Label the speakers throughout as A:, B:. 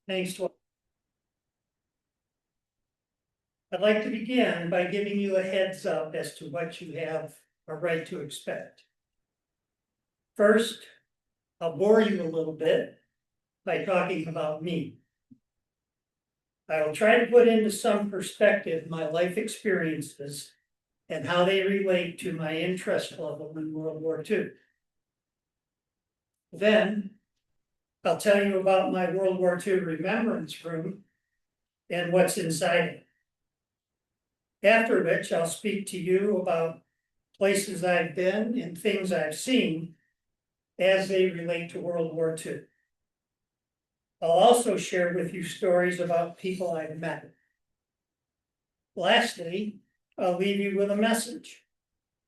A: Thanks to. I'd like to begin by giving you a heads up as to what you have a right to expect. First, I'll bore you a little bit by talking about me. I will try to put into some perspective my life experiences and how they relate to my interest level in World War II. Then, I'll tell you about my World War II remembrance room and what's inside it. After which, I'll speak to you about places I've been and things I've seen as they relate to World War II. I'll also share with you stories about people I've met. Lastly, I'll leave you with a message,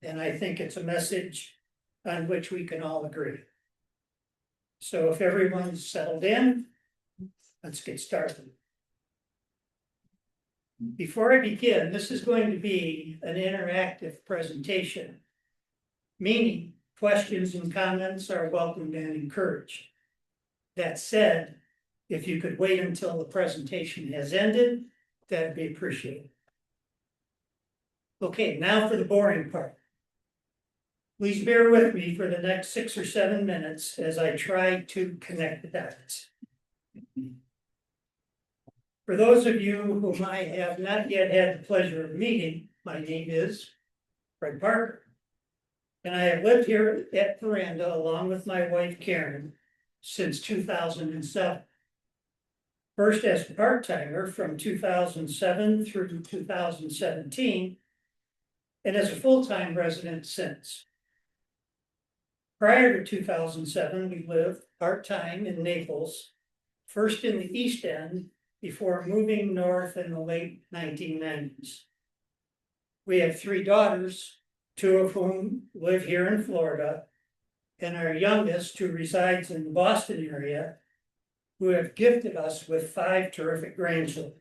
A: and I think it's a message on which we can all agree. So if everyone's settled in, let's get started. Before I begin, this is going to be an interactive presentation, meaning questions and comments are welcomed and encouraged. That said, if you could wait until the presentation has ended, that'd be appreciated. Okay, now for the boring part. Please bear with me for the next 6 or 7 minutes as I try to connect the dots. For those of you whom I have not yet had the pleasure of meeting, my name is Fred Parker. And I have lived here at Veranda along with my wife Karen since 2007. First as a part-timer from 2007 through 2017, and as a full-time resident since. Prior to 2007, we lived part-time in Naples, first in the East End, before moving north in the late 1990s. We have 3 daughters, 2 of whom live here in Florida, and our youngest, who resides in the Boston area, who have gifted us with 5 terrific grandchildren.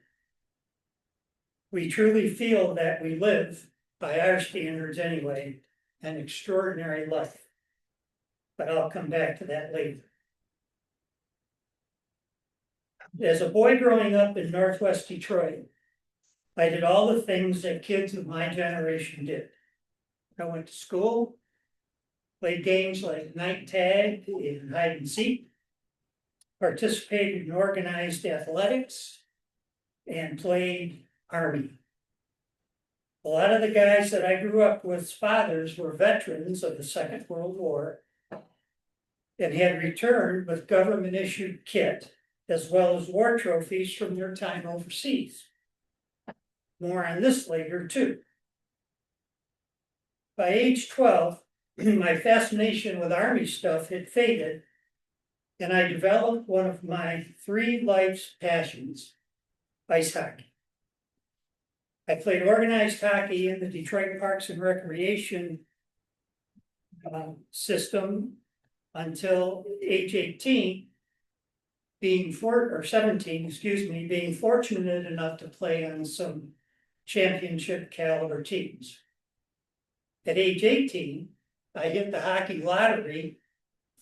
A: We truly feel that we live, by our standards anyway, an extraordinary life. But I'll come back to that later. As a boy growing up in Northwest Detroit, I did all the things that kids of my generation did. I went to school, played games like night tag and hide and seek, participated in organized athletics, and played Army. A lot of the guys that I grew up with's fathers were veterans of the Second World War and had returned with government-issued kit as well as war trophies from their time overseas. More on this later, too. By age 12, my fascination with Army stuff had faded, and I developed one of my 3 life's passions, ice hockey. I played organized hockey in the Detroit Parks and Recreation system until age 18, being 17, being fortunate enough to play on some championship caliber teams. At age 18, I hit the hockey lottery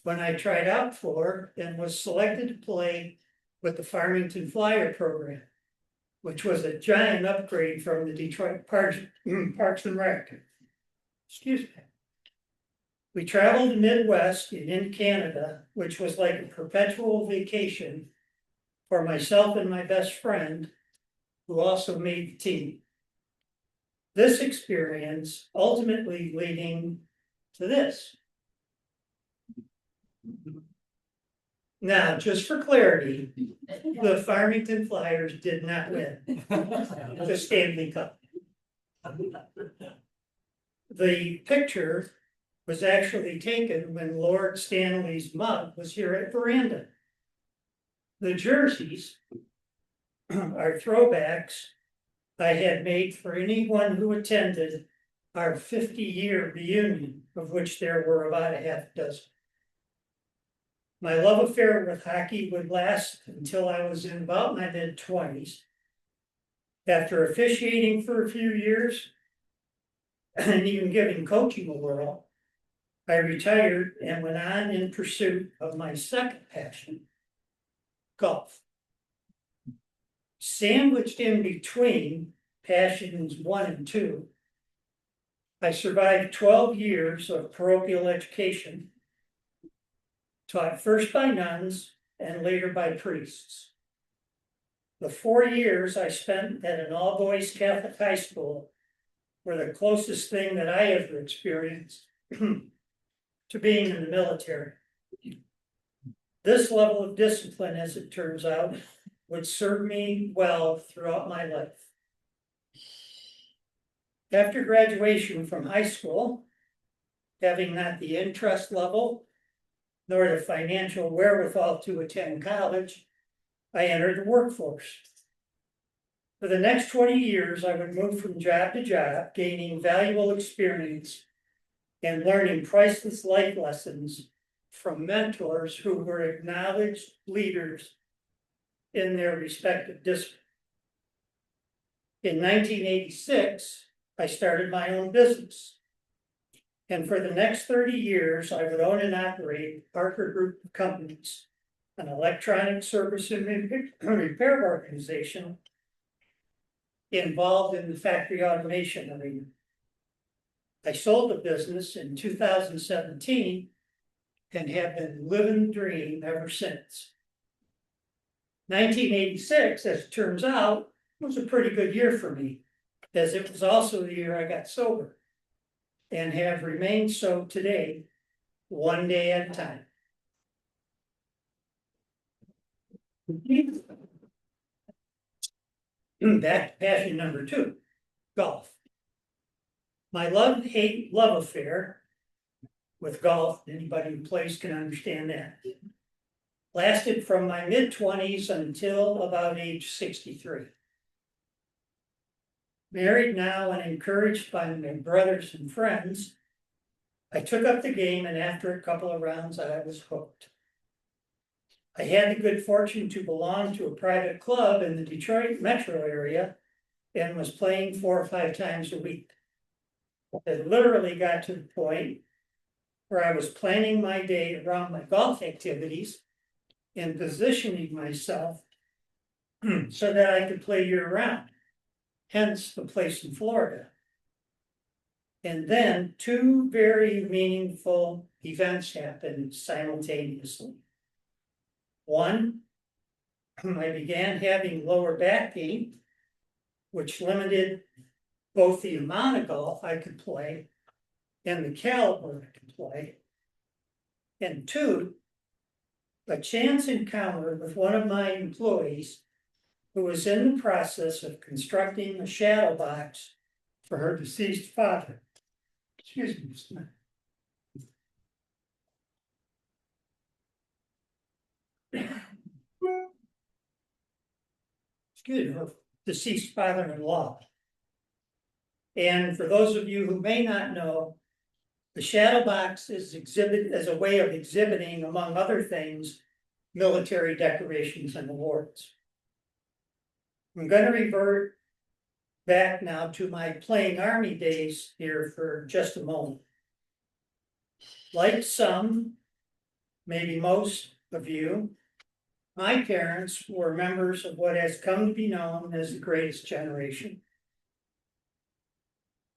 A: when I tried out for and was selected to play with the Farmington Flyer program, which was a giant upgrade from the Detroit Parks and Rec. Excuse me. We traveled the Midwest and in Canada, which was like a perpetual vacation for myself and my best friend, who also made the team. This experience ultimately leading to this. Now, just for clarity, the Farmington Flyers did not win the Stanley Cup. The picture was actually taken when Lord Stanley's mug was here at Veranda. The jerseys are throwbacks I had made for anyone who attended our 50-year reunion, of which there were about a half dozen. My love affair with hockey would last until I was in about my mid-20s. After officiating for a few years and even giving coaching a whirl, I retired and went on in pursuit of my second passion, golf. Sandwiched in between passions 1 and 2, I survived 12 years of parochial education, taught first by nuns and later by priests. The 4 years I spent at an all-boys Catholic high school were the closest thing that I ever experienced to being in the military. This level of discipline, as it turns out, would serve me well throughout my life. After graduation from high school, having not the interest level nor the financial wherewithal to attend college, I entered the workforce. For the next 20 years, I would move from job to job, gaining valuable experience and learning priceless life lessons from mentors who were acknowledged leaders in their respective disciplines. In 1986, I started my own business. And for the next 30 years, I would own and operate Parker Group of Companies, an electronic service and repair organization involved in the factory automation arena. I sold the business in 2017 and have been living the dream ever since. 1986, as it turns out, was a pretty good year for me, as it was also the year I got sober and have remained so today, one day at a time. Back to passion number 2, golf. My love-hate love affair with golf, anybody who plays can understand that, lasted from my mid-20s until about age 63. Married now and encouraged by my brothers and friends, I took up the game, and after a couple of rounds, I was hooked. I had the good fortune to belong to a private club in the Detroit metro area and was playing 4 or 5 times a week. It literally got to the point where I was planning my day around my golf activities and positioning myself so that I could play year-round, hence the place in Florida. And then 2 very meaningful events happened simultaneously. One, I began having lower back pain, which limited both the amount of golf I could play and the caliber I could play. And 2, a chance encounter with one of my employees who was in the process of constructing a shadow box for her deceased father. Excuse me. Excuse me, her deceased father-in-law. And for those of you who may not know, the shadow box is exhibited as a way of exhibiting, among other things, military decorations and awards. I'm going to revert back now to my playing Army days here for just a moment. Like some, maybe most of you, my parents were members of what has come to be known as the Greatest Generation.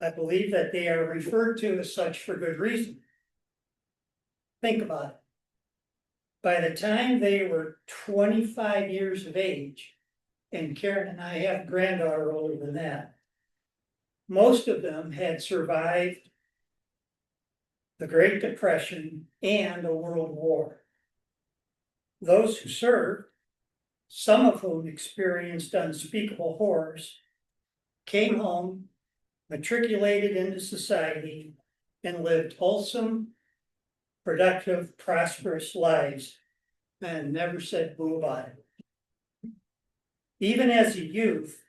A: I believe that they are referred to as such for good reason. Think about it. By the time they were 25 years of age, and Karen and I have a granddaughter older than that, most of them had survived the Great Depression and a World War. Those who served, some of whom experienced unspeakable horrors, came home, matriculated into society, and lived wholesome, productive, prosperous lives, and never said boo about it. Even as a youth,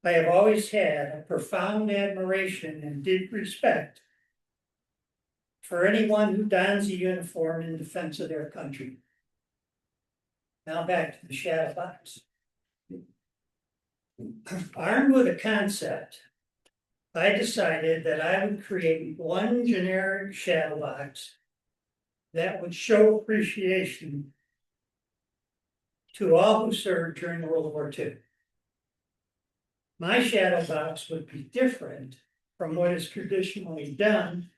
A: I have always had a profound admiration and deep respect for anyone who dons a uniform in defense of their country. Now back to the shadow box. Armed with a concept, I decided that I would create one generic shadow box that would show appreciation to all who served during World War II. My shadow box would be different from what is traditionally done,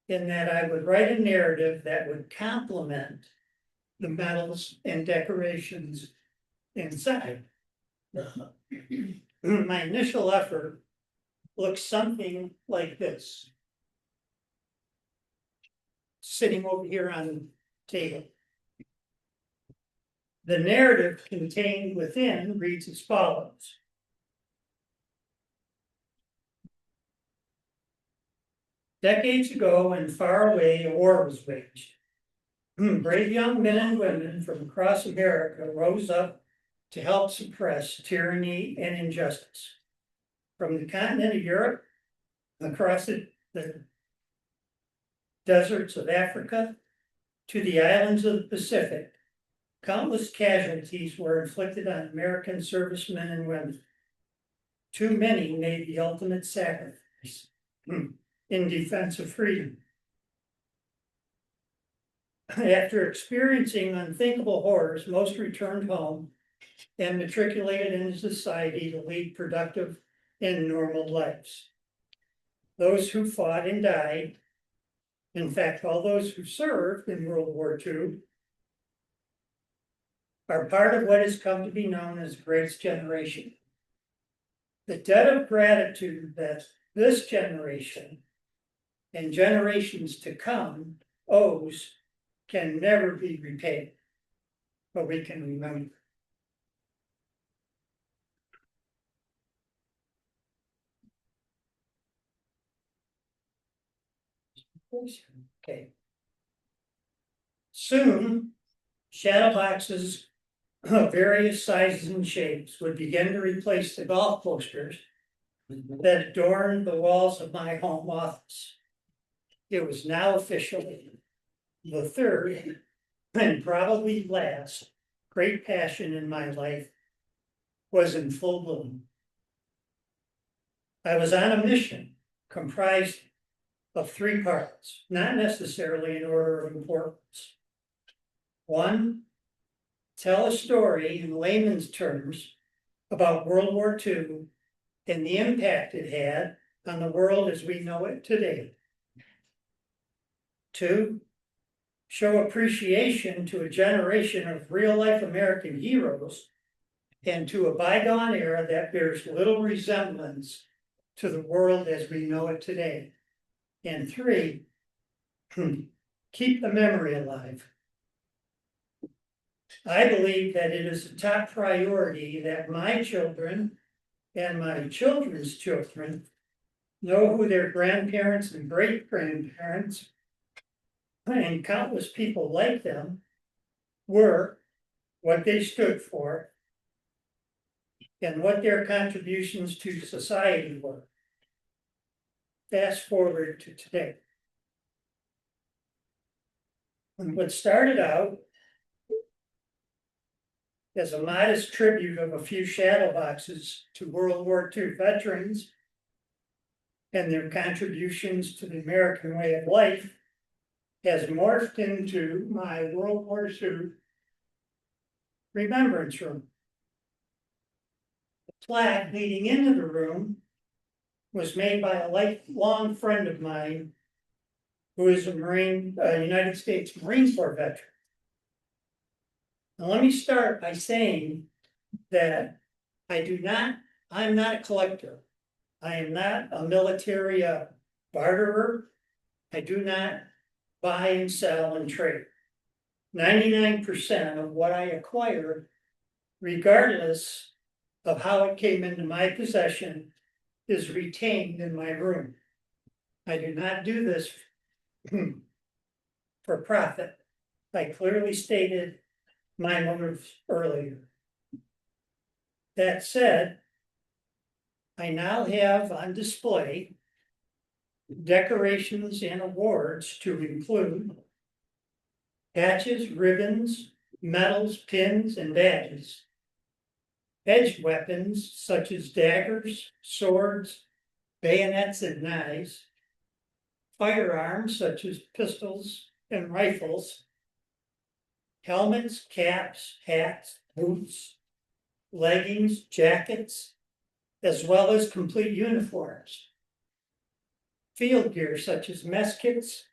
A: in that I would write a narrative that would complement the medals and decorations inside. My initial effort looks something like this. Sitting over here on the table. The narrative contained within reads as follows. Decades ago and far away, a war was waged. Brave young men and women from across America rose up to help suppress tyranny and injustice. From the continent of Europe, across the deserts of Africa, to the islands of the Pacific, countless casualties were inflicted on American servicemen and women. Too many made the ultimate sacrifice in defense of freedom. After experiencing unthinkable horrors, most returned home and matriculated into society to lead productive and normal lives. Those who fought and died, in fact, all those who served in World War II, are part of what has come to be known as the Greatest Generation. The debt of gratitude that this generation and generations to come owes can never be repaid, but we can remember. Okay. Soon, shadow boxes of various sizes and shapes would begin to replace the golf posters that adorned the walls of my home office. It was now officially the third and probably last great passion in my life was in full bloom. I was on a mission comprised of three parts, not necessarily in order of importance. One, tell a story in layman's terms about World War II and the impact it had on the world as we know it today. Two, show appreciation to a generation of real-life American heroes and to a bygone era that bears little resemblance to the world as we know it today. And three, keep the memory alive. I believe that it is a top priority that my children and my children's children know who their grandparents and great-grandparents and countless people like them were, what they stood for, and what their contributions to society were. Fast forward to today. And what started out as a modest tribute of a few shadow boxes to World War II veterans and their contributions to the American way of life has morphed into my World War II remembrance room. The plaque leading into the room was made by a lifelong friend of mine who is a United States Marine Corps veteran. Now, let me start by saying that I'm not a collector. I am not a military barterer. I do not buy and sell and trade. 99% of what I acquire, regardless of how it came into my possession, is retained in my room. I do not do this for profit. I clearly stated my motives earlier. That said, I now have on display decorations and awards to include patches, ribbons, medals, pins, and badges. Edged weapons such as daggers, swords, bayonets, and knives. Firearms such as pistols and rifles. Helmets, caps, hats, boots, leggings, jackets, as well as complete uniforms. Field gear such as mess kits,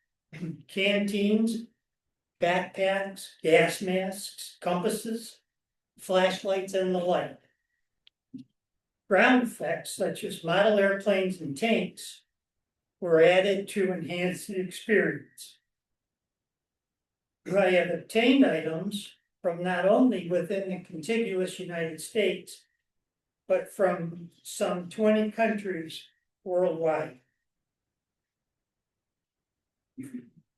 A: canteens, backpacks, gas masks, compasses, flashlights, and the like. Ground effects such as model airplanes and tanks were added to enhance the experience. I have obtained items from not only within the contiguous United States, but from some 20 countries worldwide.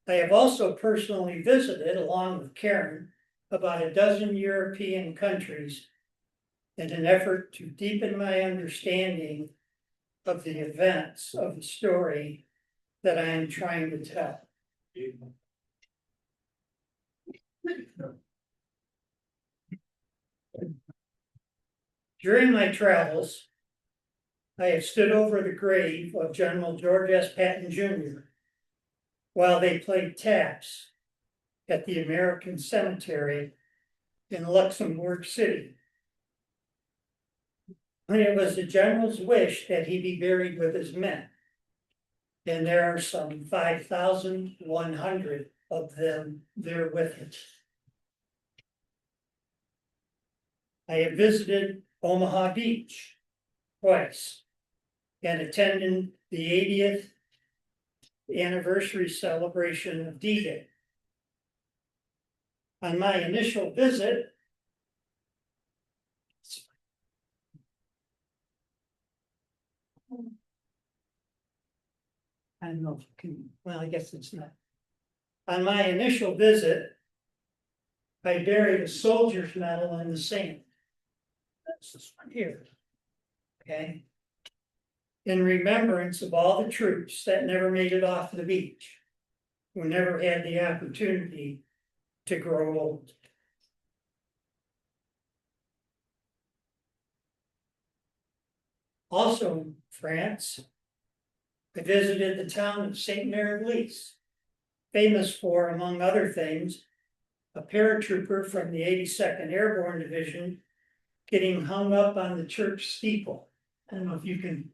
A: I have also personally visited, along with Karen, about a dozen European countries in an effort to deepen my understanding of the events of the story that I am trying to tell. During my travels, I have stood over the grave of General George S. Patton Jr. while they played taps at the American Cemetery in Luxembourg City. And it was the general's wish that he be buried with his men. And there are some 5,100 of them there with him. I have visited Omaha Beach twice and attended the 80th anniversary celebration of D-Day. On my initial visit, I don't know if you can, well, I guess it's not. On my initial visit, I buried a soldier's medal in the sand. That's this one here. Okay. In remembrance of all the troops that never made it off the beach, who never had the opportunity to grow old. Also in France, I visited the town of Saint-Mary-Lys, famous for, among other things, a paratrooper from the 82nd Airborne Division getting hung up on the church steeple. I don't know if you can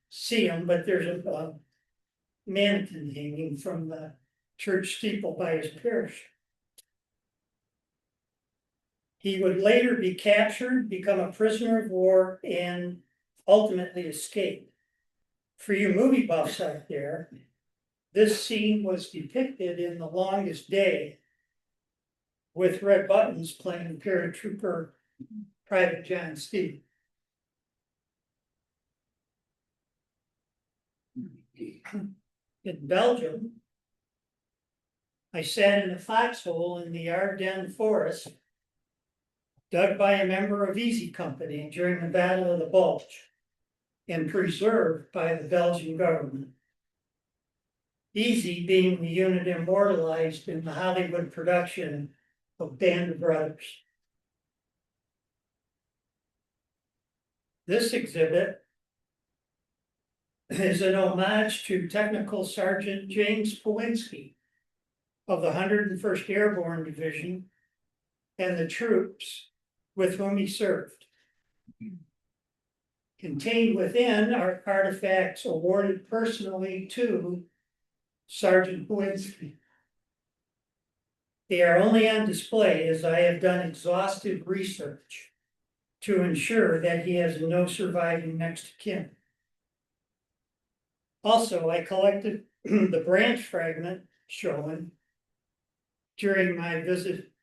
A: see him, but there's a mannequin hanging from the church steeple by his parachute. He would later be captured, become a prisoner of war, and ultimately escape. For you movie buffs out there, this scene was depicted in The Longest Day with Red Buttons playing paratrooper Private John Steve. In Belgium, I sat in a foxhole in the Ardennes forest, dug by a member of Easy Company during the Battle of the Bulge, and preserved by the Belgian government. Easy being the unit immortalized in the Hollywood production of Band of Brothers. This exhibit is an homage to Technical Sergeant James Powinski of the 101st Airborne Division and the troops with whom he served. Contained within are artifacts awarded personally to Sergeant Powinski. They are only on display as I have done exhaustive research to ensure that he has no surviving next of kin. Also, I collected the branch fragment shown during my visit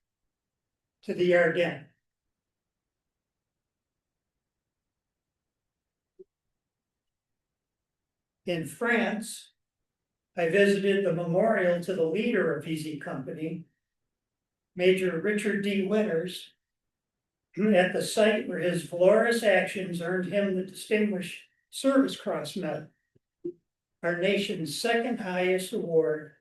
A: to the Ardennes. In France, I visited the memorial to the leader of Easy Company, Major Richard D. Winters, at the site where his valorous actions earned him the Distinguished Service Cross Medal, our nation's second highest award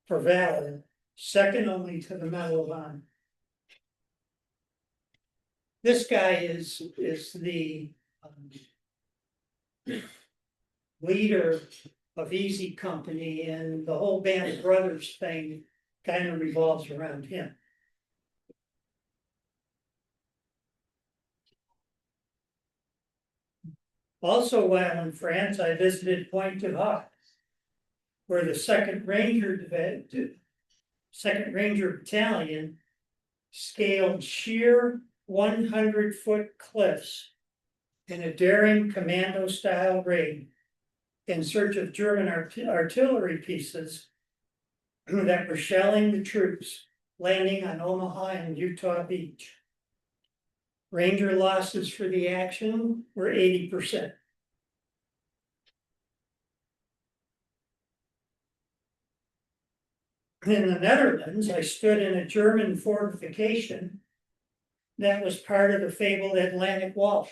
A: for valor, second only to the Medal of Honor. This guy is the leader of Easy Company, and the whole Band of Brothers thing kind of revolves around him. Also, while in France, I visited Pointe du Hoc, where the Second Ranger Battalion scaled sheer 100-foot cliffs in a daring commando-style raid in search of German artillery pieces that were shelling the troops landing on Omaha and Utah Beach. Ranger losses for the action were 80%. In the Netherlands, I stood in a German fortification that was part of the fabled Atlantic Wall.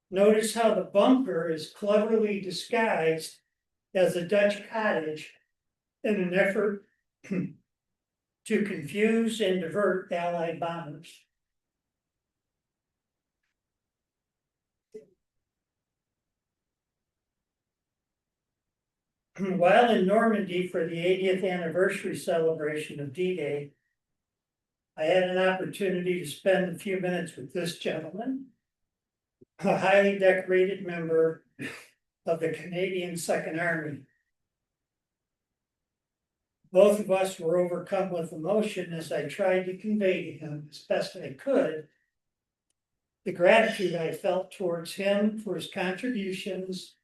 A: Notice how the bunker is cleverly disguised as a Dutch cottage in an effort to confuse and divert Allied bombers. While in Normandy for the 80th anniversary celebration of D-Day, I had an opportunity to spend a few minutes with this gentleman, a highly decorated member of the Canadian Second Army. Both of us were overcome with emotion as I tried to convey to him as best I could the gratitude I felt towards him for his contributions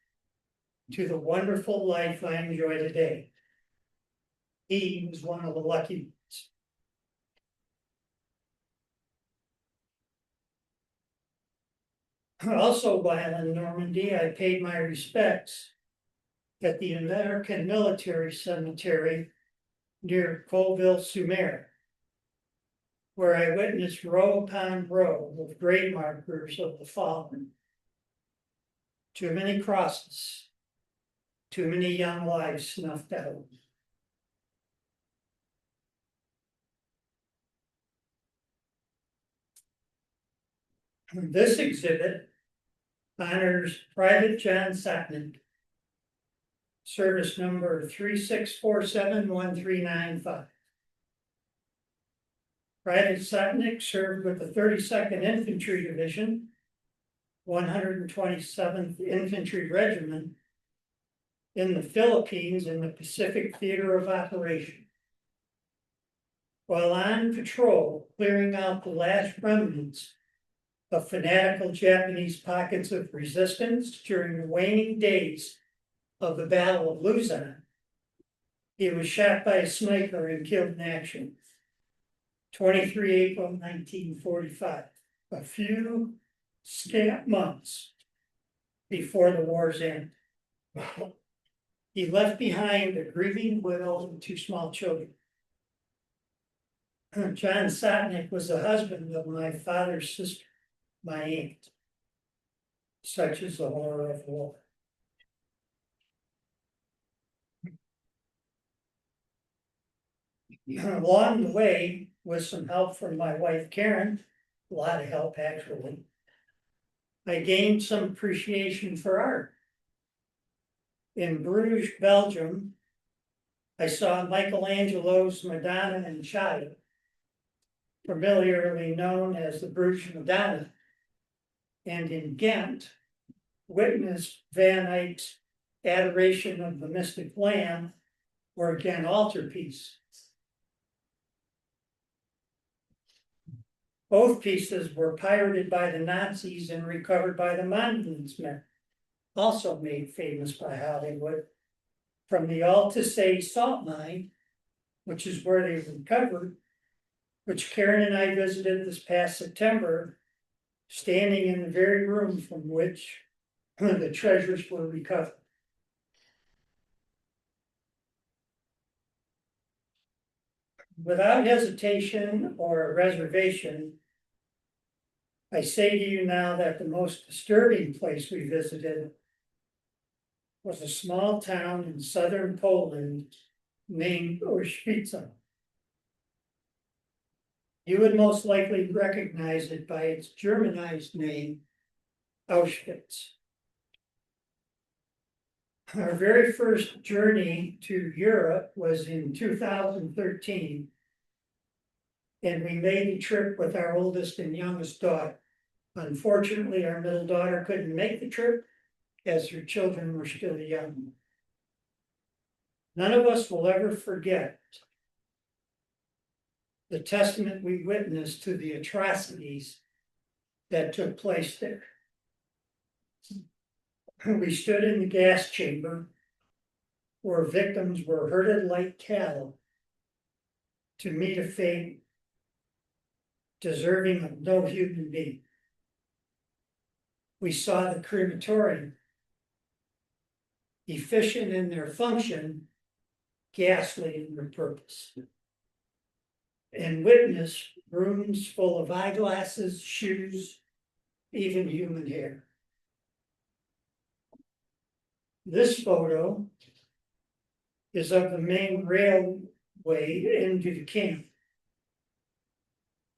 A: to the wonderful life I enjoy today. He was one of the lucky ones. Also, while in Normandy, I paid my respects at the American Military Cemetery near Colville-sur-Mer, where I witnessed row upon row of grave markers of the fallen. Too many crosses, too many young lives snuffed out. This exhibit honors Private John Sotnick, service number 36471395. Private Sotnick served with the 32nd Infantry Division, 127th Infantry Regiment in the Philippines in the Pacific Theater of Operation. While on patrol, clearing out the last remnants of fanatical Japanese pockets of resistance during the waning days of the Battle of Luzon, he was shot by a sniper and killed in action. 23 April 1945, a few scant months before the war's end. He left behind a grieving widow and two small children. John Sotnick was the husband of my father's sister, my aunt. Such is the horror of war. Along the way, with some help from my wife Karen, a lot of help actually, I gained some appreciation for art. In Bruges, Belgium, I saw Michelangelo's Madonna and Child, familiarly known as the Bruges Madonna, and in Ghent, witnessed Van Eyck's Adoration of the Mystic Lamb, or Ghent altarpiece. Both pieces were pirated by the Nazis and recovered by the Monuments Men, also made famous by Hollywood, from the Altusay salt mine, which is where they were recovered, which Karen and I visited this past September, standing in the very room from which the treasures were recovered. Without hesitation or reservation, I say to you now that the most disturbing place we visited was a small town in southern Poland named Oświęcim. You would most likely recognize it by its Germanized name, Auschwitz. Our very first journey to Europe was in 2013, and we made the trip with our oldest and youngest daughter, Unfortunately, our middle daughter couldn't make the trip as her children were still young. None of us will ever forget the testament we witnessed to the atrocities that took place there. We stood in the gas chamber where victims were herded like cattle to meet a fate deserving of no human being. We saw the crematorium, efficient in their function, ghastly in their purpose, and witnessed rooms full of eyeglasses, shoes, even human hair. This photo is of the main railway into the camp.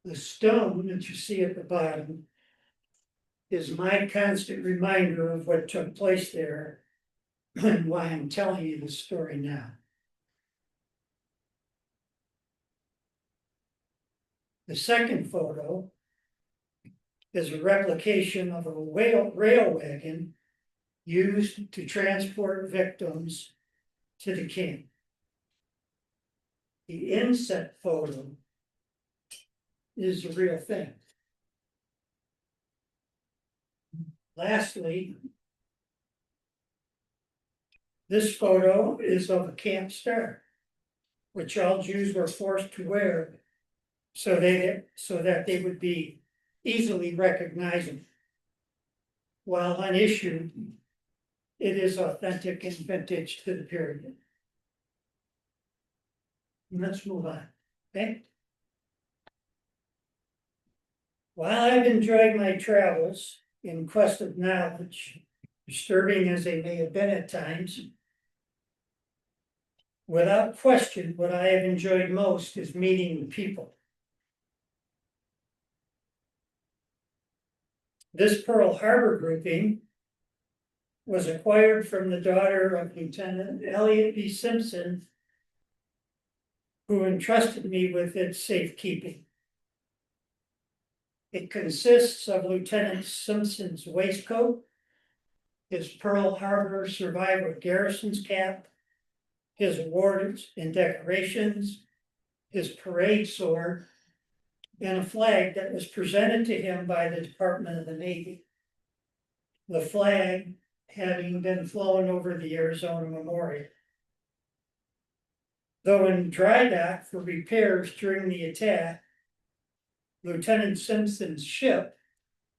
A: The stone that you see at the bottom is my constant reminder of what took place there and why I'm telling you this story now. The second photo is a replication of a rail wagon used to transport victims to the camp. The inset photo is the real thing. Lastly, this photo is of a camp star, which all Jews were forced to wear so that they would be easily recognizable. While unissued, it is authentic and vintage to the period. Let's move on, okay? While I've enjoyed my travels in quest of knowledge, disturbing as they may have been at times, without question, what I have enjoyed most is meeting the people. This Pearl Harbor grouping was acquired from the daughter of Lieutenant Elliott B. Simpson, who entrusted me with its safekeeping. It consists of Lieutenant Simpson's waistcoat, his Pearl Harbor Survivor Garrison's cap, his awards and decorations, his parade sword, and a flag that was presented to him by the Department of the Navy. The flag having been flown over the Arizona Memorial. Though in dry dock for repairs during the attack, Lieutenant Simpson's ship,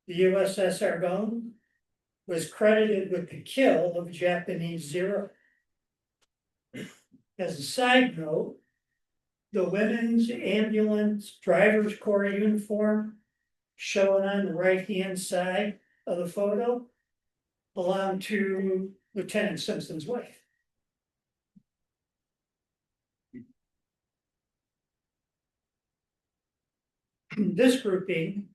A: the USS Argonne, was credited with the kill of Japanese Zero. As a side note, the women's ambulance driver's corps uniform shown on the right-hand side of the photo belonged to Lieutenant Simpson's wife. This grouping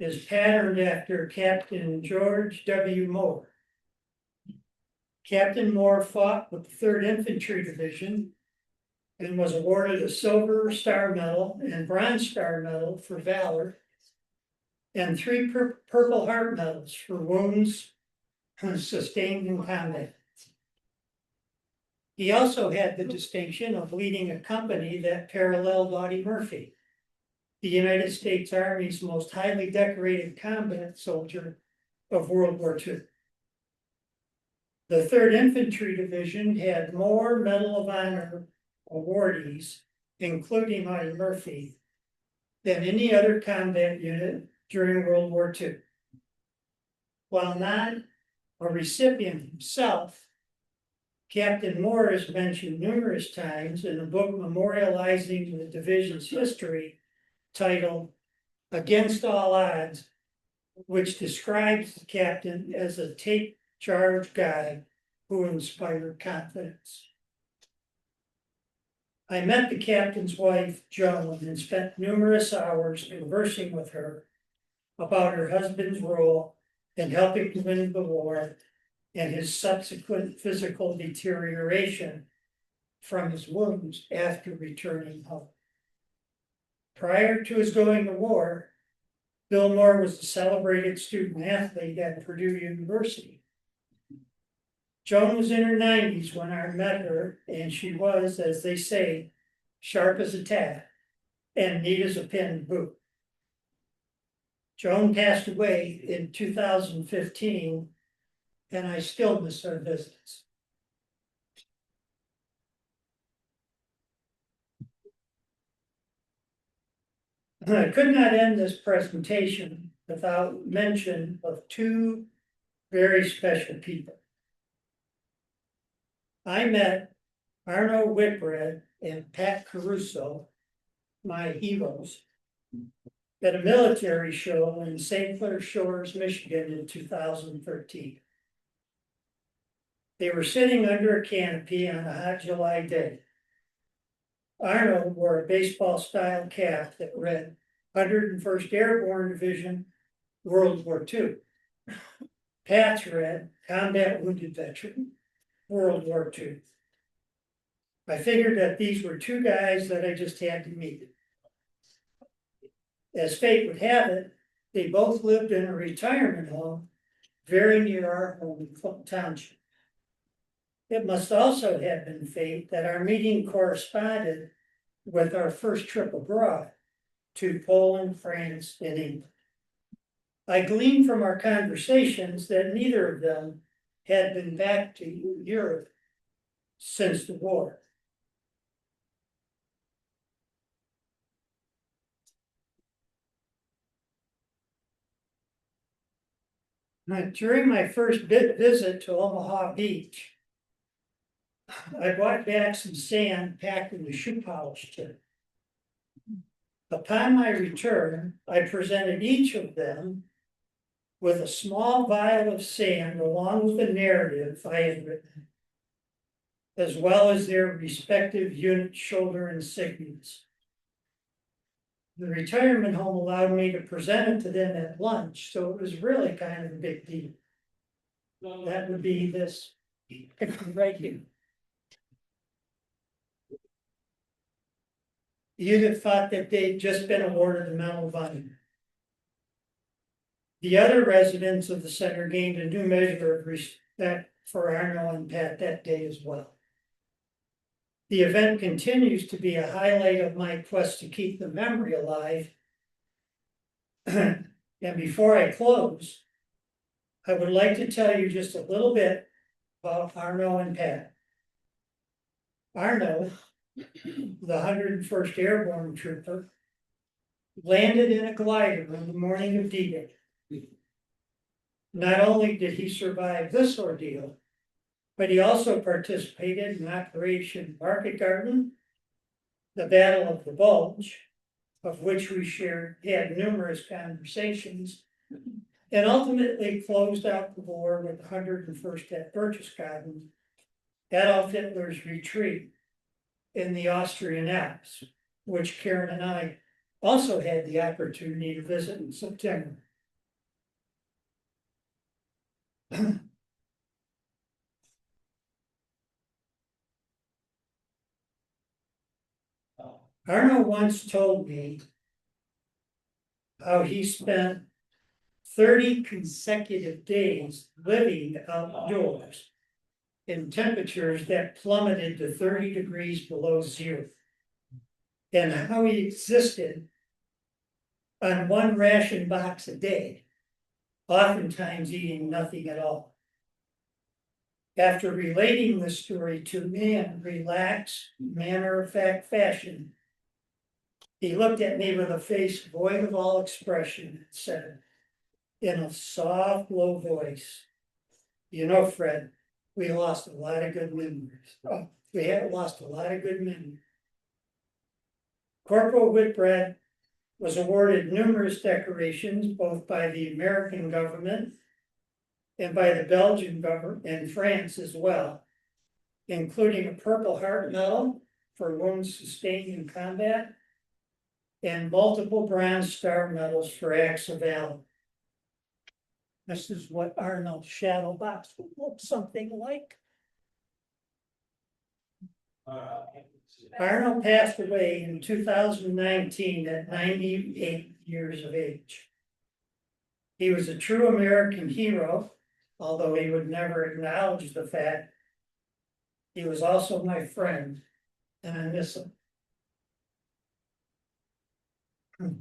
A: is patterned after Captain George W. Moore. Captain Moore fought with the 3rd Infantry Division and was awarded a Silver Star Medal and Bronze Star Medal for valor, and 3 Purple Heart medals for wounds sustained in combat. He also had the distinction of leading a company that paralleled Audie Murphy, the United States Army's most highly decorated combat soldier of World War II. The 3rd Infantry Division had more Medal of Honor awardees, including Audie Murphy, than any other combat unit during World War II. While not a recipient himself, Captain Moore is mentioned numerous times in a book memorializing the division's history titled Against All Odds, which describes the captain as a take charge guy who inspired confidence. I met the captain's wife, Joan, and spent numerous hours conversing with her about her husband's role in helping to win the war and his subsequent physical deterioration from his wounds after returning home. Prior to his going to war, Bill Moore was a celebrated student athlete at Purdue University. Joan was in her 90s when I met her, and she was, as they say, sharp as a tack and neat as a pin to boot. Joan passed away in 2015, and I still miss her visits. I could not end this presentation without mention of two very special people. I met Arno Whitbread and Pat Caruso, my heroes, at a military show in St. Clair Shores, Michigan in 2013. They were sitting under a canopy on a hot July day. Arno wore a baseball-style cap that read 101st Airborne Division, World War II. Pat's read Combat Wounded Veteran, World War II. I figured that these were two guys that I just had to meet. As fate would have it, they both lived in a retirement home very near our home in Clinton Township. It must also have been fate that our meeting corresponded with our first trip abroad to Poland, France, and England. I gleaned from our conversations that neither of them had been back to Europe since the war. During my first visit to Omaha Beach, I brought back some sand packed in a shoe polish tip. Upon my return, I presented each of them with a small vial of sand along with the narrative I had written, as well as their respective unit shoulder insignias. The retirement home allowed me to present it to them at lunch, so it was really kind of a big deal. That would be this picture right here. The unit thought that they'd just been awarded the Medal of Honor. The other residents of the center gained a new measure of respect for Arno and Pat that day as well. The event continues to be a highlight of my quest to keep the memory alive. And before I close, I would like to tell you just a little bit about Arno and Pat. Arno, the 101st Airborne Trooper, landed in a glider on the morning of D-Day. Not only did he survive this ordeal, but he also participated in Operation Market Garden, the Battle of the Bulge, of which we had numerous conversations, and ultimately closed out the war with the 101st at Berchtesgaden, Adolf Hitler's retreat in the Austrian Alps, which Karen and I also had the opportunity to visit in September. Arno once told me how he spent 30 consecutive days living outdoors in temperatures that plummeted to 30 degrees below zero, and how he existed on one ration box a day, oftentimes eating nothing at all. After relating the story to me in a relaxed, matter-of-fact fashion, he looked at me with a face void of all expression and said, in a soft, low voice, "You know, Fred, we lost a lot of good memories. Oh, we have lost a lot of good memories." Corporal Whitbread was awarded numerous decorations, both by the American government and by the Belgian government and France as well, including a Purple Heart Medal for wounds sustained in combat and multiple Bronze Star medals for acts of valor. This is what Arnold's shadow box would look something like. Arnold passed away in 2019 at 98 years of age. He was a true American hero, although he would never acknowledge the fact. He was also my friend, and I miss him.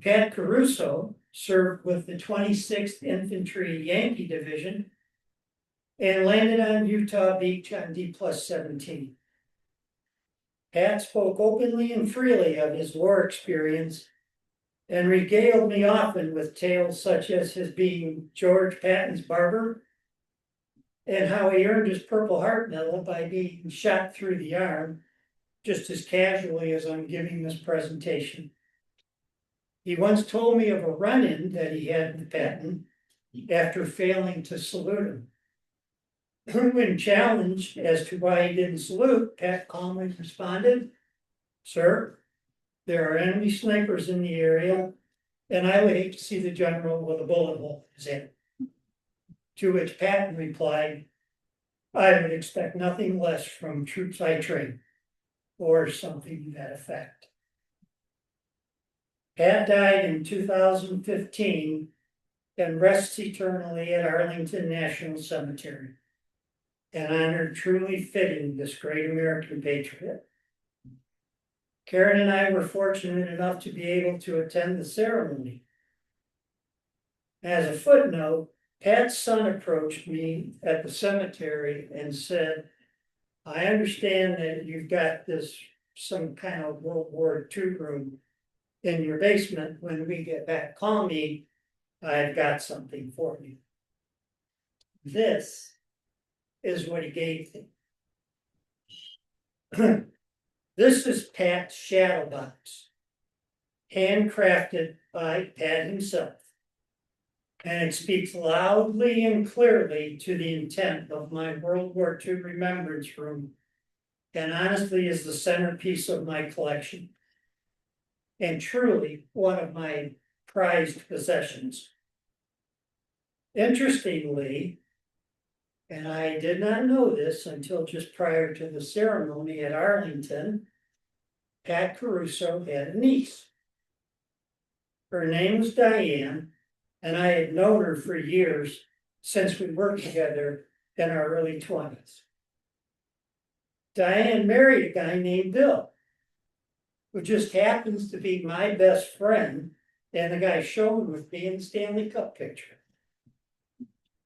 A: Pat Caruso served with the 26th Infantry Yankee Division and landed on Utah Beach on D+17. Pat spoke openly and freely of his war experience and regaled me often with tales such as his being George Patton's barber and how he earned his Purple Heart Medal by being shot through the arm just as casually as I'm giving this presentation. He once told me of a run-in that he had with Patton after failing to salute him. When challenged as to why he didn't salute, Pat calmly responded, "Sir, there are enemy snipers in the area, and I would hate to see the general with a bullet hole in his head." To which Patton replied, "I would expect nothing less from troops I train," or something to that effect. Pat died in 2015 and rests eternally at Arlington National Cemetery. An honor truly fitting this great American patriot. Karen and I were fortunate enough to be able to attend the ceremony. As a footnote, Pat's son approached me at the cemetery and said, "I understand that you've got some kind of World War II room in your basement. When we get back, call me. I've got something for you." This is what he gave me. This is Pat's shadow box, handcrafted by Pat himself. And it speaks loudly and clearly to the intent of my World War II remembrance room, and honestly is the centerpiece of my collection. And truly one of my prized possessions. Interestingly, and I did not know this until just prior to the ceremony at Arlington, Pat Caruso had a niece. Her name was Diane, and I had known her for years since we worked together in our early 20s. Diane married a guy named Bill, who just happens to be my best friend and the guy shown with me in the Stanley Cup picture.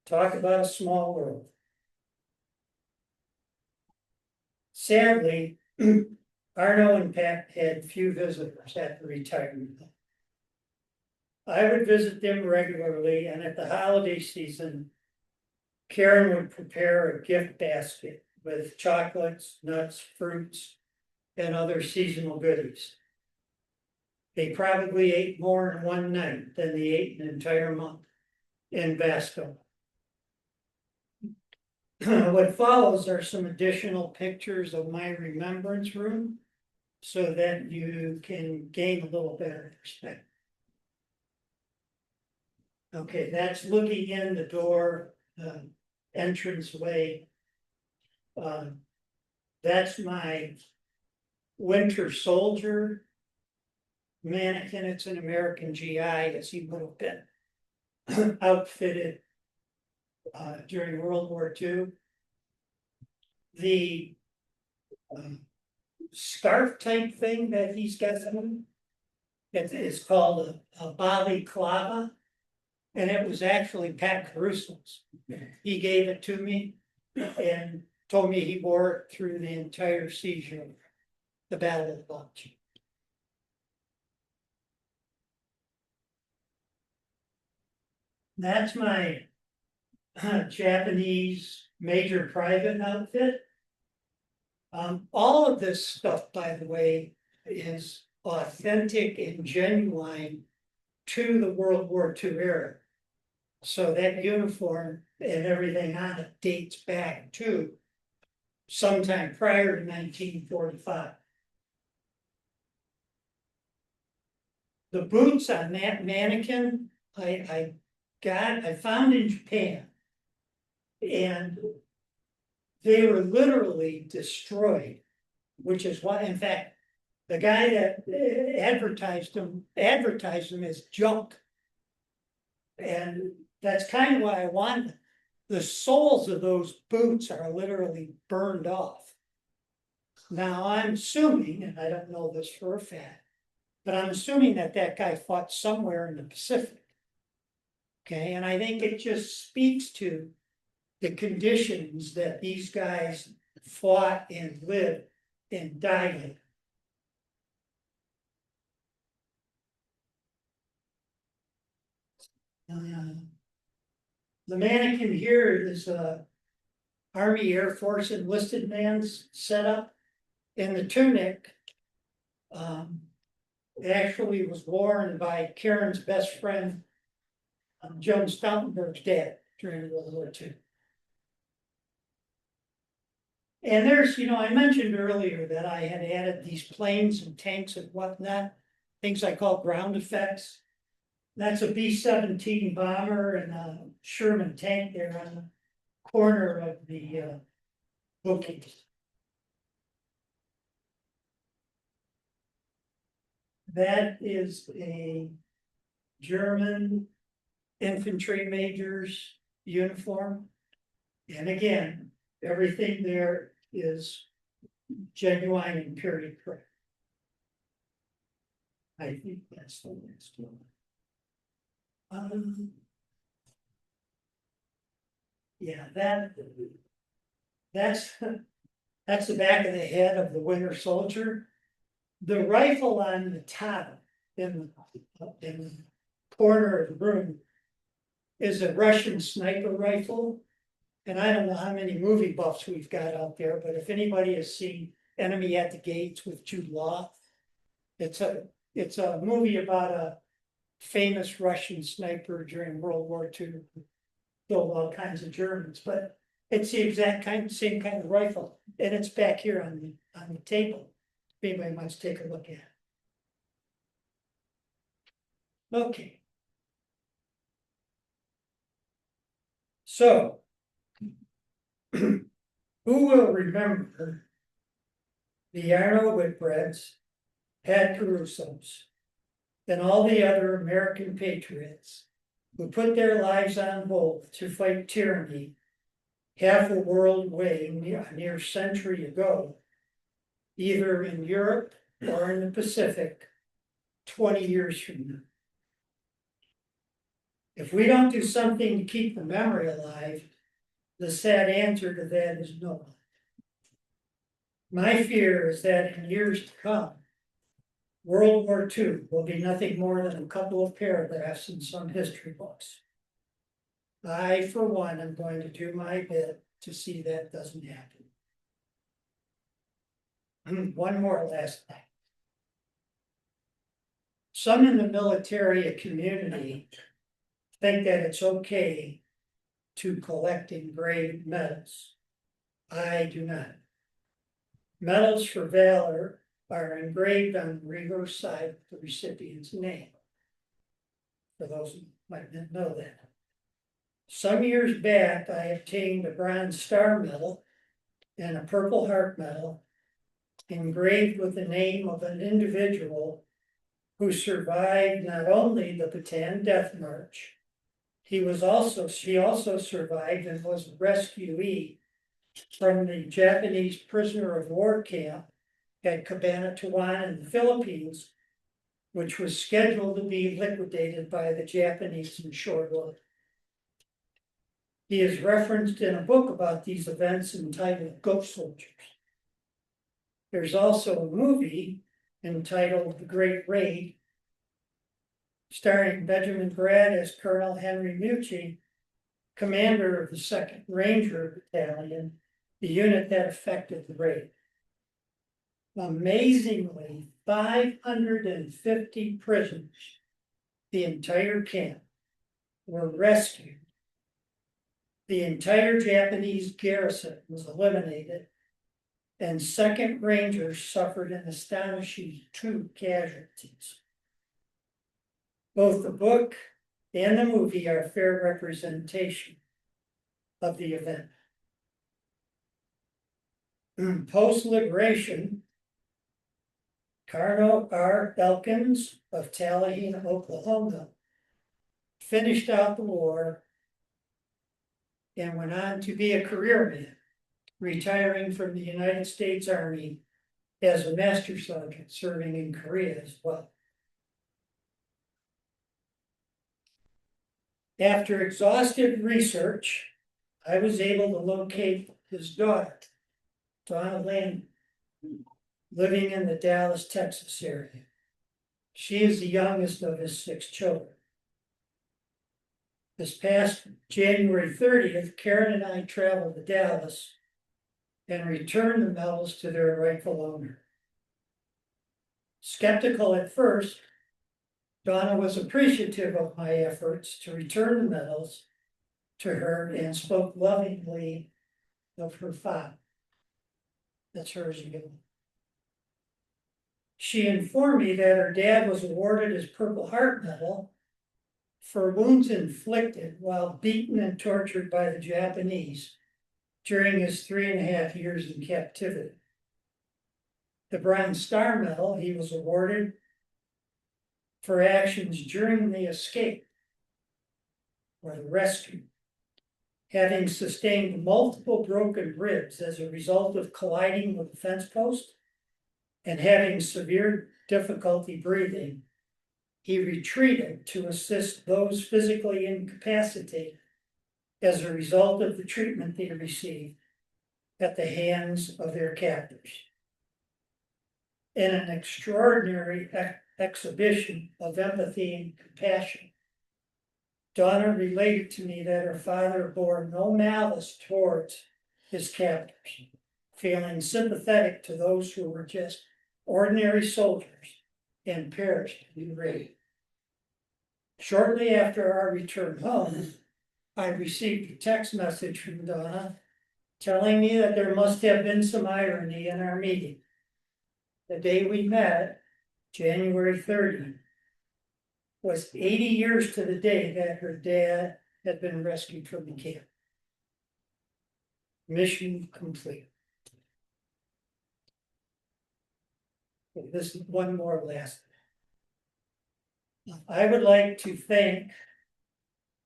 A: Talk about a small world. Sadly, Arno and Pat had few visitors at the retirement home. I would visit them regularly, and at the holiday season, Karen would prepare a gift basket with chocolates, nuts, fruits, and other seasonal goodies. They probably ate more in one night than they ate an entire month in Basco. What follows are some additional pictures of my remembrance room so that you can gain a little better perspective. Okay, that's looking in the door, entranceway. That's my Winter Soldier mannequin. It's an American GI, as he would have been outfitted during World War II. The scarf type thing that he's got on, it's called a balaclava, and it was actually Pat Caruso's. He gave it to me and told me he wore it through the entire siege of the Battle of the Bulge. That's my Japanese major private outfit. All of this stuff, by the way, is authentic and genuine to the World War II era. So that uniform and everything on it dates back to sometime prior to 1945. The boots on that mannequin, I found in Japan, and they were literally destroyed, which is why, in fact, the guy that advertised them as junk. And that's kind of why I want them. The soles of those boots are literally burned off. Now, I'm assuming, and I don't know this for a fact, but I'm assuming that that guy fought somewhere in the Pacific. Okay, and I think it just speaks to the conditions that these guys fought and lived and died in. The mannequin here is a Army Air Force enlisted man's setup, and the tunic actually was worn by Karen's best friend, Joan Stauffenberg's dad during World War II. And there's, I mentioned earlier that I had added these planes and tanks and whatnot, things I call ground effects. That's a B-17 bomber and a Sherman tank there on the corner of the bookcase. That is a German infantry major's uniform. And again, everything there is genuine and period correct. I think that's the next one. Yeah, that's the back of the head of the Winter Soldier. The rifle on the top in the corner of the room is a Russian sniper rifle. And I don't know how many movie buffs we've got out there, but if anybody has seen Enemy at the Gates with Jude Law, it's a movie about a famous Russian sniper during World War II, killed all kinds of Germans, but it's the exact same kind of rifle, and it's back here on the table. If anybody wants to take a look at it. Okay. So, who will remember the Arno Whitbreads, Pat Caruso's, and all the other American patriots who put their lives on hold to fight tyranny half a world away, a near century ago, either in Europe or in the Pacific 20 years from now? If we don't do something to keep the memory alive, the sad answer to that is no. My fear is that in years to come, World War II will be nothing more than a couple of paragraphs in some history books. I, for one, am going to do my bit to see that doesn't happen. One more last thing. Some in the military community think that it's okay to collect engraved medals. I do not. Medals for valor are engraved on the reverse side of the recipient's name. For those who might not know that. Some years back, I obtained a Bronze Star Medal and a Purple Heart Medal engraved with the name of an individual who survived not only the Bataan Death March, she also survived and was a rescuee from the Japanese prisoner of war camp at Cabanatuan in the Philippines, which was scheduled to be liquidated by the Japanese in short order. He is referenced in a book about these events entitled Ghost Soldiers. There's also a movie entitled The Great Raid, starring Benjamin Bratt as Colonel Henry Mucci, commander of the 2nd Ranger Battalion, the unit that effected the raid. Amazingly, 550 prisoners, the entire camp, were rescued. The entire Japanese garrison was eliminated, and 2nd Rangers suffered an astonishing 2 casualties. Both the book and the movie are fair representation of the event. Post-liberation, Carno R. Elkins of Tallahassee, Oklahoma, finished out the war and went on to be a careerman, retiring from the United States Army as a master sergeant, serving in Korea as well. After exhaustive research, I was able to locate his daughter, Donna Landon, living in the Dallas, Texas area. She is the youngest of his 6 children. This past January 30th, Karen and I traveled to Dallas and returned the medals to their rightful owner. Skeptical at first, Donna was appreciative of my efforts to return the medals to her and spoke lovingly of her father. That's hers again. She informed me that her dad was awarded his Purple Heart Medal for wounds inflicted while beaten and tortured by the Japanese during his 3.5 years in captivity. The Bronze Star Medal he was awarded for actions during the escape or the rescue, having sustained multiple broken ribs as a result of colliding with a fence post and having severe difficulty breathing. He retreated to assist those physically incapacitated as a result of the treatment they received at the hands of their captors. In an extraordinary exhibition of empathy and compassion, Donna related to me that her father bore no malice towards his captors, feeling sympathetic to those who were just ordinary soldiers and perished in the raid. Shortly after our return home, I received a text message from Donna telling me that there must have been some irony in our meeting. The day we met, January 30th, was 80 years to the day that her dad had been rescued from the camp. Mission complete. Okay, this is one more last. I would like to thank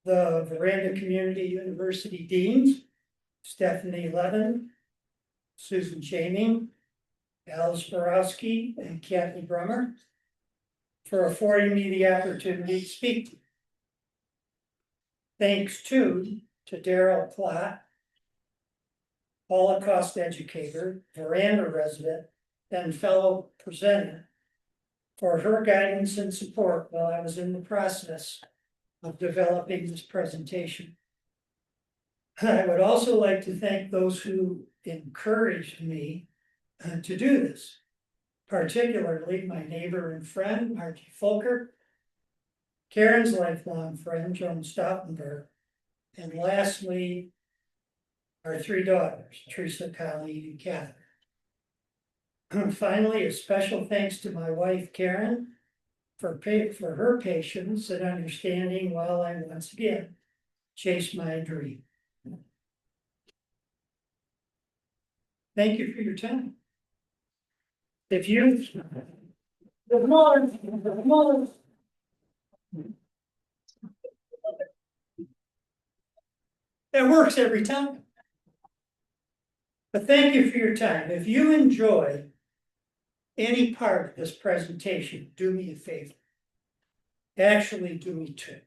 A: the Veranda Community University Deans, Stephanie Levin, Susan Chaming, Alice Borowski, and Kathy Brummer, for affording me the opportunity to speak. Thanks to Daryl Platt, Holocaust educator, Veranda resident, and fellow presenter, for her guidance and support while I was in the process of developing this presentation. I would also like to thank those who encouraged me to do this, particularly my neighbor and friend, Margie Folker, Karen's lifelong friend, Joan Stauffenberg, and lastly, our 3 daughters, Teresa, Colleen, and Catherine. Finally, a special thanks to my wife, Karen, for her patience and understanding while I once again chased my dream. Thank you for your time. If you, good morning, good morning. It works every time. But thank you for your time. If you enjoyed any part of this presentation, do me a favor. Actually, do me 2.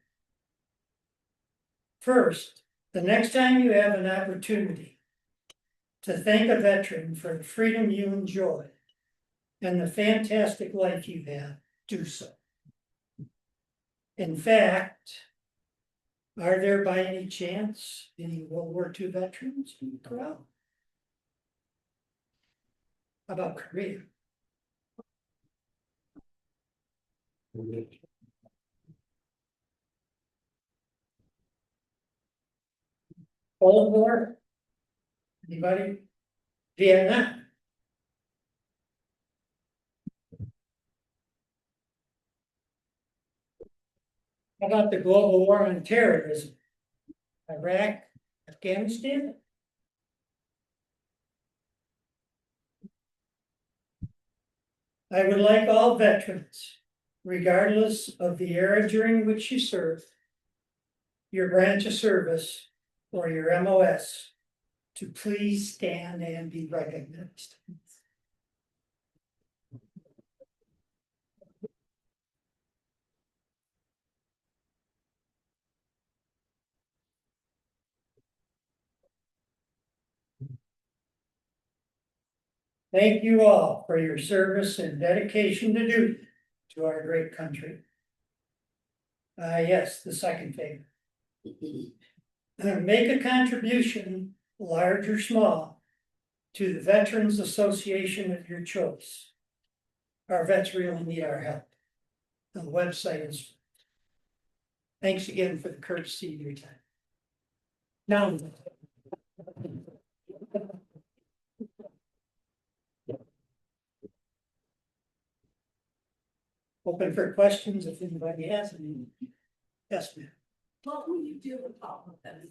A: First, the next time you have an opportunity to thank a veteran for the freedom you enjoy and the fantastic life you have, do so. In fact, are there by any chance any World War II veterans in the crowd? How about Korea? Cold War? Anybody? Vietnam? How about the global war on terrorism? Iraq, Afghanistan? I would like all veterans, regardless of the era during which you served, your branch of service, or your MOS to please stand and be recognized. Thank you all for your service and dedication to duty to our great country. Yes, the second thing. Make a contribution, large or small, to the Veterans Association of your choice. Our vets really need our help. The website is. Thanks again for the courtesy of your time. Now. Open for questions if anybody has any. Yes, ma'am.
B: What will you do with all of them?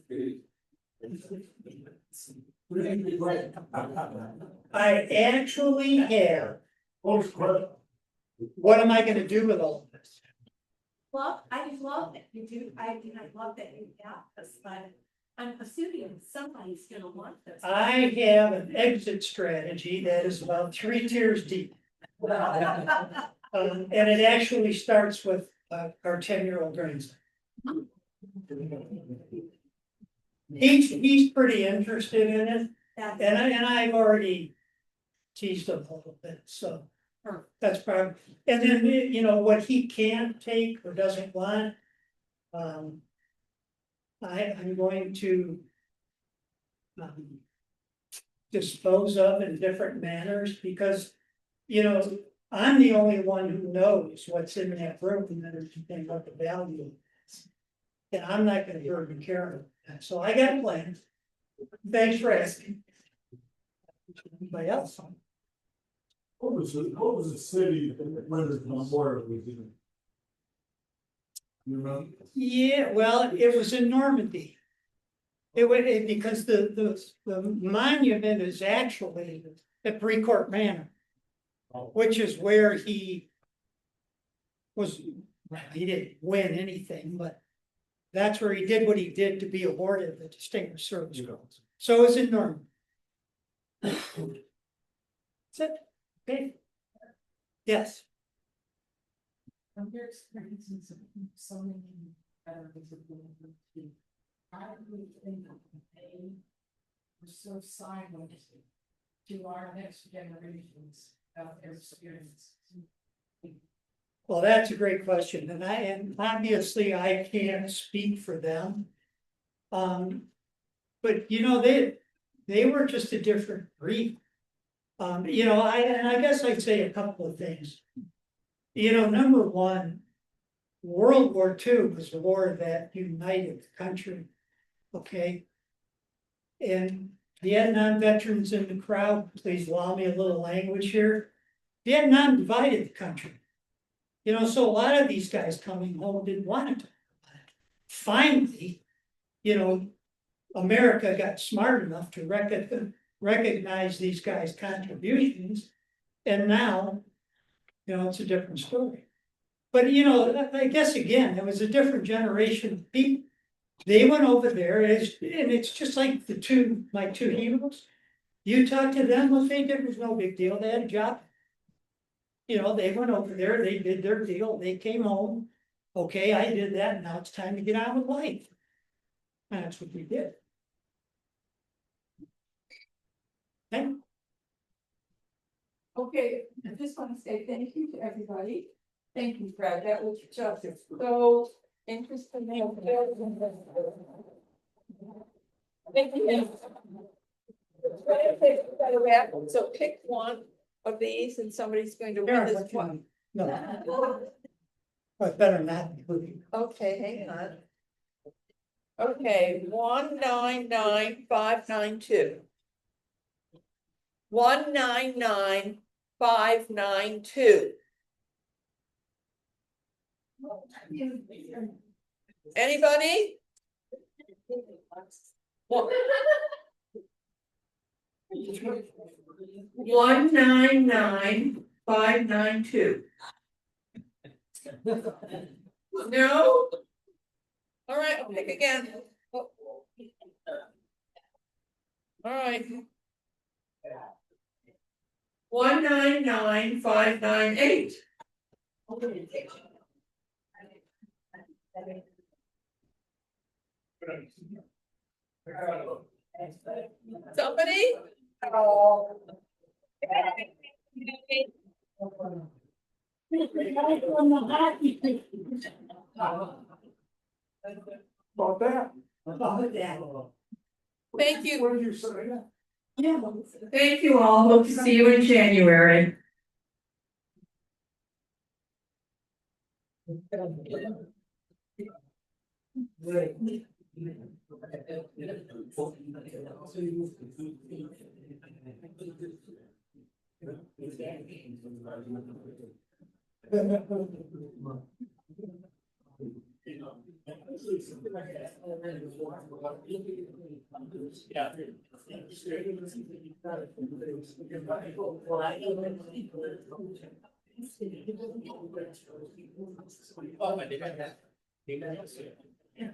A: I actually have. What am I gonna do with all of this?
B: Well, I love that you do, I love that you got this, but I'm assuming somebody's gonna want this.
A: I have an exit strategy that is about 3 tiers deep. And it actually starts with our 10-year-old grandson. He's pretty interested in it, and I've already teased him a little bit, so that's probably. And then, you know, what he can't take or doesn't want, I'm going to dispose of in different manners, because, you know, I'm the only one who knows what's in that room and what the value is. And I'm not gonna burden Karen with that, so I got plans. Thanks for asking. Anybody else?
C: What was the city when the memorial was in? You remember?
A: Yeah, well, it was in Normandy. It was because the monument is actually at Brecourt Manor, which is where he was. He didn't win anything, but that's where he did what he did to be awarded the Distinguished Service Cross. So it's in Normandy. That's it. Okay. Yes.
B: From your experiences of so many veterans of World War II, how do you think they were so silent to our next generations about their experiences?
A: Well, that's a great question, and obviously I can't speak for them. But you know, they were just a different breed. You know, I guess I'd say a couple of things. You know, number one, World War II was a war that united the country. Okay. And Vietnam veterans in the crowd, please allow me a little language here. Vietnam divided the country. You know, so a lot of these guys coming home didn't want to talk about it. Finally, you know, America got smart enough to recognize these guys' contributions, and now, you know, it's a different story. But you know, I guess again, it was a different generation of people. They went over there, and it's just like my two heroes. You talk to them, what they did was no big deal. They had a job. You know, they went over there, they did their deal, they came home. Okay, I did that, now it's time to get on with life. And that's what we did. Okay.
D: Okay, I just want to say thank you to everybody. Thank you, Fred. That was just so interesting. Thank you. So pick one of these and somebody's going to win this one.
A: No. But better not.
D: Okay, hang on. Okay, 199592. 199592. Anybody? What? 199592. No? All right, I'll pick again. All right. 199598. Somebody?
C: About that?
D: Thank you.
C: What did you say?
D: Thank you all. Hope to see you in January.
C: Yeah.